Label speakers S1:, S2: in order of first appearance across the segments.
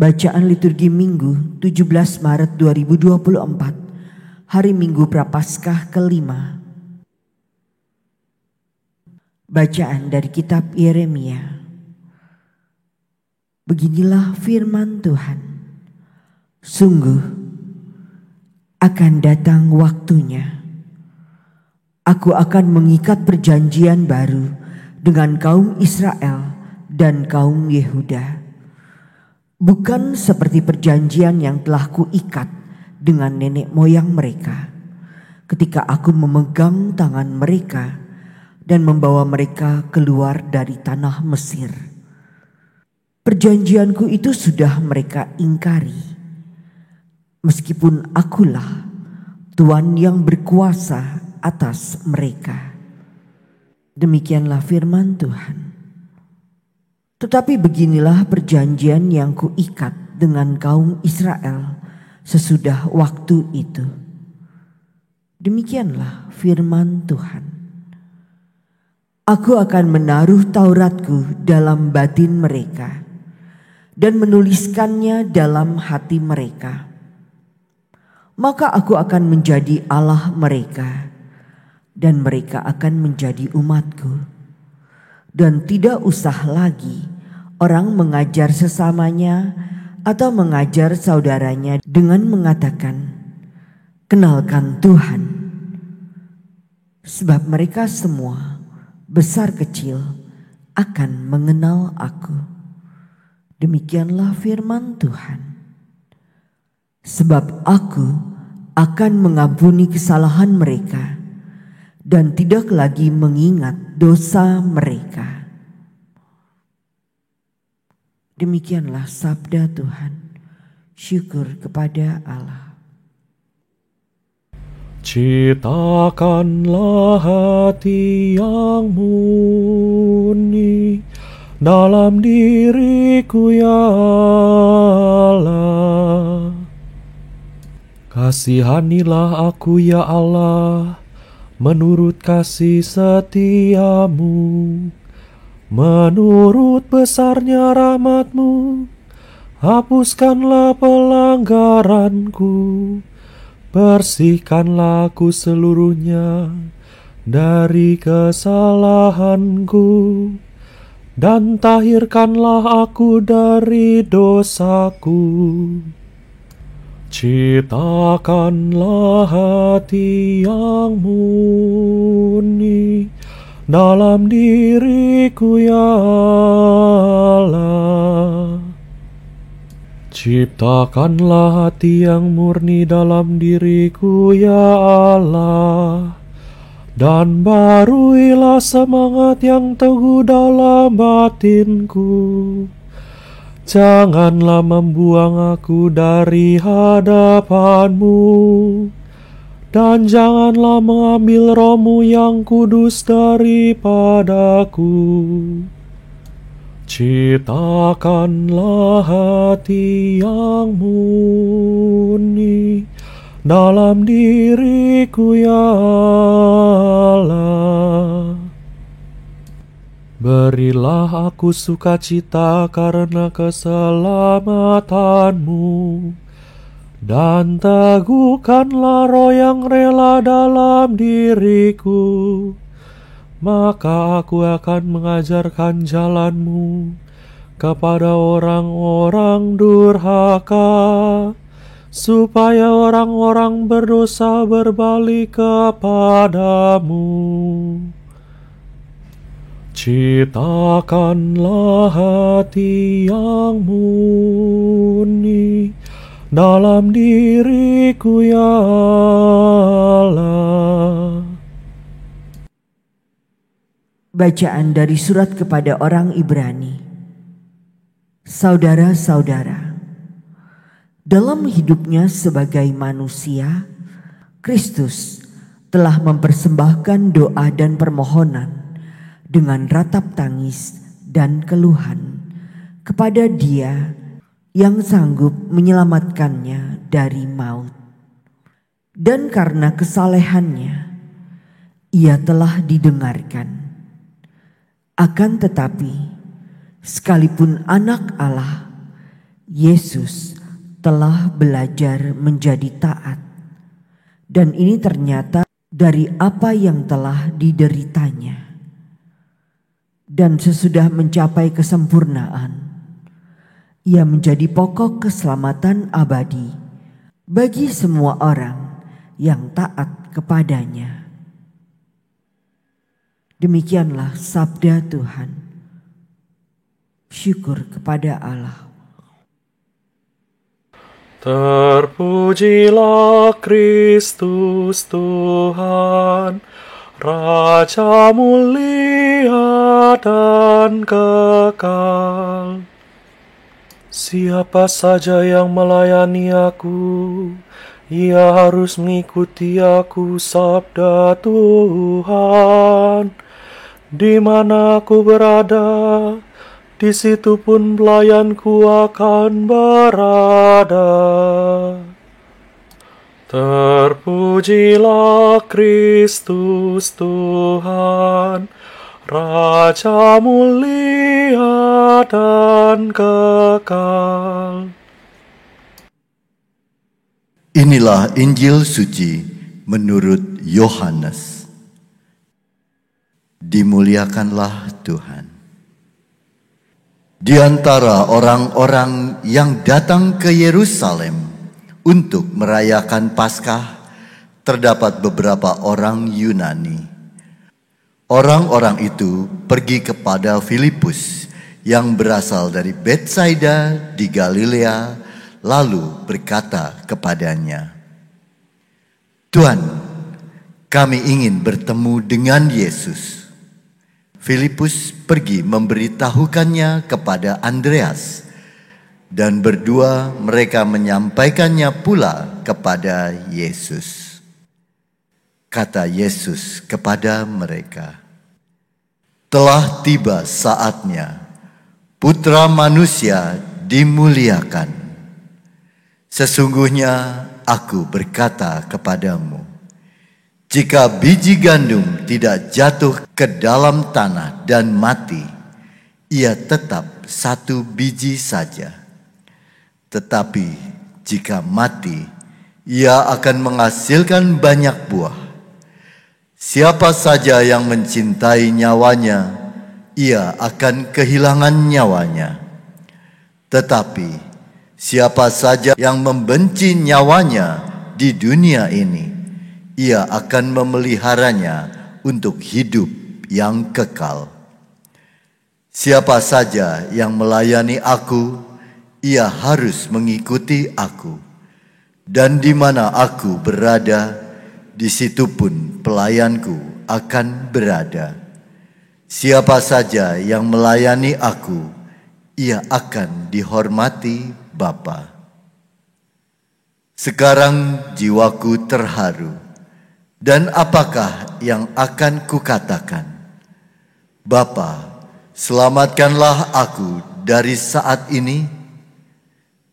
S1: Bacaan liturgi Minggu 17 Maret 2024, hari Minggu Prapaskah kelima. Bacaan dari kitab Yeremia. Beginilah firman Tuhan. Sungguh akan datang waktunya. Aku akan mengikat perjanjian baru dengan kaum Israel dan kaum Yehuda. Bukan seperti perjanjian yang telah kuikat dengan nenek moyang mereka ketika aku memegang tangan mereka dan membawa mereka keluar dari tanah Mesir. Perjanjianku itu sudah mereka ingkari, meskipun akulah Tuhan yang berkuasa atas mereka. Demikianlah firman Tuhan. Tetapi beginilah perjanjian yang kuikat dengan kaum Israel sesudah waktu itu. Demikianlah firman Tuhan. Aku akan menaruh Tauratku dalam batin mereka dan menuliskannya dalam hati mereka. Maka aku akan menjadi Allah mereka dan mereka akan menjadi umatku. Dan tidak usah lagi orang mengajar sesamanya atau mengajar saudaranya dengan mengatakan, "Kenalkan Tuhan." Sebab mereka semua, besar kecil, akan mengenal aku. Demikianlah firman Tuhan. Sebab aku akan mengampuni kesalahan mereka dan tidak lagi mengingat dosa mereka. Demikianlah sabda Tuhan. Syukur kepada Allah.
S2: Ciptakanlah hati yang murni dalam diriku, ya Allah. Kasihanilah aku, ya Allah, menurut kasih setiamu, menurut besarnya rahmat-Mu, hapuskanlah pelanggaranku, bersihkanlah aku seluruhnya dari kesalahanku, dan tahirkanlah aku dari dosaku. Ciptakanlah hati yang murni dalam diriku, ya Allah. Ciptakanlah hati yang murni dalam diriku, ya Allah, dan baruilah semangat yang teguh dalam batinku. Janganlah membuang aku dari hadapan-Mu, dan janganlah mengambil Roh-Mu yang kudus daripadaku. Ciptakanlah hati yang murni dalam diriku, ya Allah. Berilah aku sukacita karena keselamatan-Mu, dan teguhkanlah roh yang rela dalam diriku. Maka aku akan mengajarkan jalan-Mu kepada orang-orang durhaka, supaya orang-orang berdosa berbalik kepadamu. Ciptakanlah hati yang murni dalam diriku, ya Allah.
S1: Bacaan dari surat kepada orang Ibrani. Saudara-saudara, dalam hidupnya sebagai manusia, Kristus telah mempersembahkan doa dan permohonan dengan ratap tangis dan keluhan kepada Dia yang sanggup menyelamatkannya dari maut. Dan karena kesalehannya, Ia telah didengarkan. Akan tetapi, sekalipun anak Allah, Yesus telah belajar menjadi taat, dan ini ternyata dari apa yang telah dideritanya. Dan sesudah mencapai kesempurnaan, ia menjadi pokok keselamatan abadi bagi semua orang yang taat kepadanya. Demikianlah sabda Tuhan. Syukur kepada Allah.
S2: Terpujilah Kristus Tuhan, Raja mulia dan kekal. Siapa saja yang melayani aku, ia harus mengikuti aku, sabda Tuhan. Di mana aku berada, di situ pun pelayanku akan berada. Terpujilah Kristus Tuhan, Raja mulia dan kekal.
S3: Inilah Injil suci menurut Yohanes. Dimuliakanlah Tuhan. Di antara orang-orang yang datang ke Yerusalem untuk merayakan Paskah, terdapat beberapa orang Yunani. Orang-orang itu pergi kepada Filipus yang berasal dari Betsaida di Galilea, lalu berkata kepadanya, "Tuhan, kami ingin bertemu dengan Yesus." Filipus pergi memberitahukannya kepada Andreas, dan berdua mereka menyampaikannya pula kepada Yesus. Kata Yesus kepada mereka, "Telah tiba saatnya Putra Manusia dimuliakan. Sesungguhnya aku berkata kepadamu, jika biji gandum tidak jatuh ke dalam tanah dan mati, ia tetap satu biji saja. Tetapi jika mati, ia akan menghasilkan banyak buah. Siapa saja yang mencintai nyawanya, ia akan kehilangan nyawanya. Tetapi siapa saja yang membenci nyawanya di dunia ini, ia akan memeliharanya untuk hidup yang kekal. Siapa saja yang melayani aku, ia harus mengikuti aku. Dan di mana aku berada, di situ pun pelayanku akan berada. Siapa saja yang melayani aku, ia akan dihormati Bapa." Sekarang jiwaku terharu, dan apakah yang akan kukatakan? Bapa, selamatkanlah aku dari saat ini?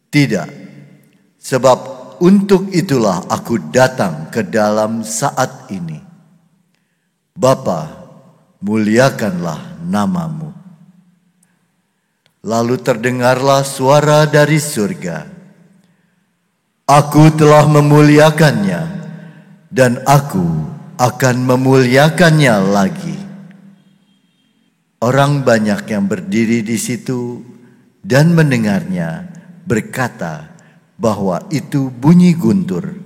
S3: Tidak, sebab untuk itulah aku datang ke dalam saat ini. Bapa, muliakanlah namamu. Lalu terdengarlah suara dari surga, "Aku telah memuliakannya, dan aku akan memuliakannya lagi." Orang banyak yang berdiri di situ dan mendengarnya berkata bahwa itu bunyi guntur.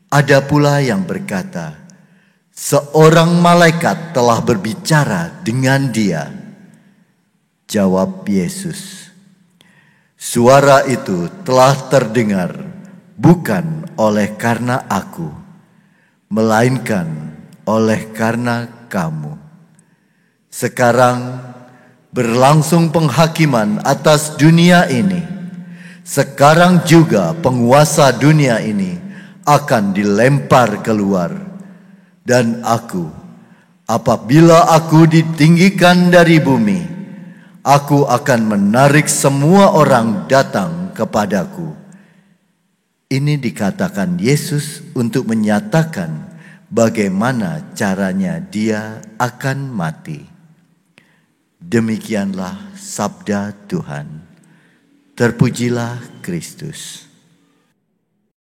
S3: Ada pula yang berkata, "Seorang malaikat telah berbicara dengan dia." Jawab Yesus, "Suara itu telah terdengar bukan oleh karena aku, melainkan oleh karena kamu. Sekarang berlangsung penghakiman atas dunia ini. Sekarang juga penguasa dunia ini akan dilempar keluar. Dan aku, apabila aku ditinggikan dari bumi, aku akan menarik semua orang datang kepadaku." Ini dikatakan Yesus untuk menyatakan bagaimana caranya dia akan mati. Demikianlah sabda Tuhan. Terpujilah Kristus.